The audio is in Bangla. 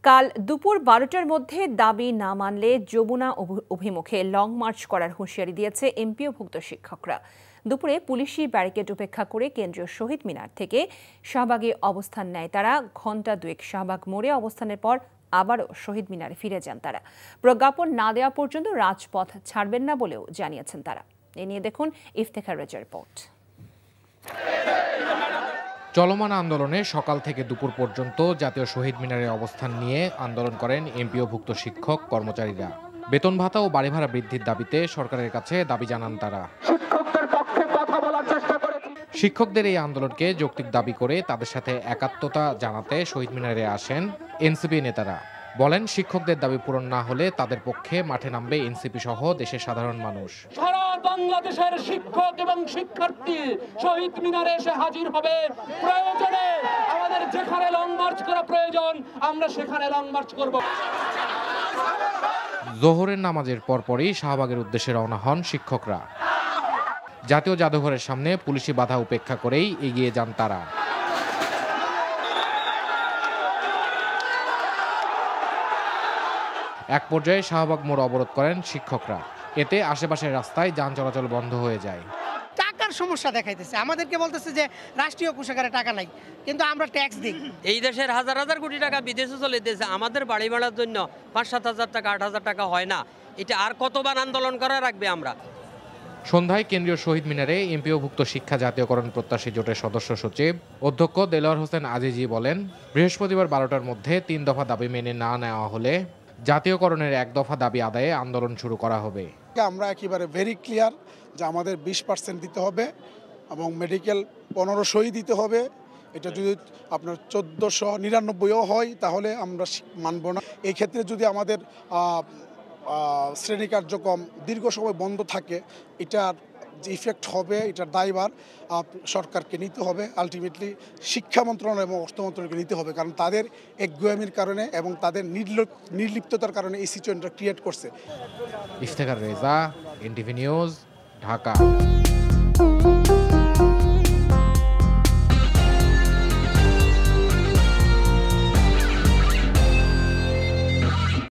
কাল দুপুর 12টার মধ্যে দাবি না মানলে যমুনা অভিমুখে লং মার্চ করার হুঁশিয়ারি দিয়েছে এমপিওভুক্ত শিক্ষকরা। দুপুরে পুলিশি ব্যারিকেড উপেক্ষা করে কেন্দ্রীয় শহীদ মিনার থেকে শাহবাগে অবস্থান নেয় তারা। ঘণ্টা দুয়েক শাহবাগ মোড়ে অবস্থানের পর আবারও শহীদ মিনারে ফিরে যান তারা। প্রজ্ঞাপন না দেওয়া পর্যন্ত রাজপথ ছাড়বেন না বলেও জানিয়েছেন তারা। এ নিয়ে দেখুন ইফতেখার রেজার রিপোর্ট। চলমান আন্দোলনে সকাল থেকে দুপুর পর্যন্ত জাতীয় শহীদ মিনারে অবস্থান নিয়ে আন্দোলন করেন এমপিওভুক্ত শিক্ষক কর্মচারীরা। বেতন ভাতা ও বাড়ি ভাড়া বৃদ্ধির দাবিতে সরকারের কাছে দাবি জানান তারা। শিক্ষকদের এই আন্দোলনকে যৌক্তিক দাবি করে তাদের সাথে একাত্মতা জানাতে শহীদ মিনারে আসেন এনসিপি নেতারা। বলেন, শিক্ষকদের দাবি পূরণ না হলে তাদের পক্ষে মাঠে নামবে এনসিপি সহ দেশের সাধারণ মানুষ। সারা বাংলাদেশের শিক্ষক এবং শিক্ষার্থী শহীদ মিনারে এসে হাজির হবে। প্রয়োজনে আমাদের যেখানে লং মার্চ করা প্রয়োজন আমরা সেখানে লং মার্চ করব। জোহরের নামাজের পরপরই শাহবাগের উদ্দেশ্যে রওনা হন শিক্ষকরা। জাতীয় জাদুঘরের সামনে পুলিশি বাধা উপেক্ষা করেই এগিয়ে যান তারা। এক পর্যায়ে শাহবাগ মোড় অবরোধ করেন শিক্ষকরা। এতে আশেপাশের রাস্তায় যান চলাচল বন্ধ হয়ে যায়। টাকার সমস্যা দেখাইতেছে, আমাদেরকে বলতেছে যে রাষ্ট্রীয় কোষাগারে টাকা নাই, কিন্তু আমরা ট্যাক্স দিই। এই দেশের হাজার হাজার কোটি টাকা বিদেশে চলে দিয়েছে, আমাদের বাড়ি ভাড়ার জন্য 5-7 হাজার টাকা 8 হাজার টাকা হয় না। এটা আর কতবার আন্দোলন করা রাখবে আমরা। সন্ধ্যায় কেন্দ্রীয় শহীদ মিনারে এমপিওভুক্ত শিক্ষা জাতীয়করণ প্রত্যাশী জোটের সদস্য সচিব অধ্যক্ষ দেলোয়ার হোসেন আজিজি বলেন, বৃহস্পতিবার 12টার মধ্যে 3 দফা দাবি মেনে না নেওয়া হলে জাতীয়করণের 1 দফা দাবি আদায়ে আন্দোলন শুরু করা হবে। আমরা একেবারে ভেরি ক্লিয়ার যে আমাদের 20% দিতে হবে এবং মেডিকেল 1500ই দিতে হবে। এটা যদি আপনার 1499ও হয় তাহলে আমরা মানব না। এই ক্ষেত্রে যদি আমাদের শ্রেণী কার্যক্রম দীর্ঘ সময় বন্ধ থাকে, এটার যে ইফেক্ট হবে এটার দায়ভার সরকারকে নিতে হবে। আলটিমেটলি শিক্ষা মন্ত্রণালয় এবং অর্থ মন্ত্রণালয়কে নিতে হবে, কারণ তাদের একগুয়ামির কারণে এবং তাদের নির্লিপ্ততার কারণে এই সিচুয়েশনটা ক্রিয়েট করছে। Iftekhar Reza, NTV news, Dhaka.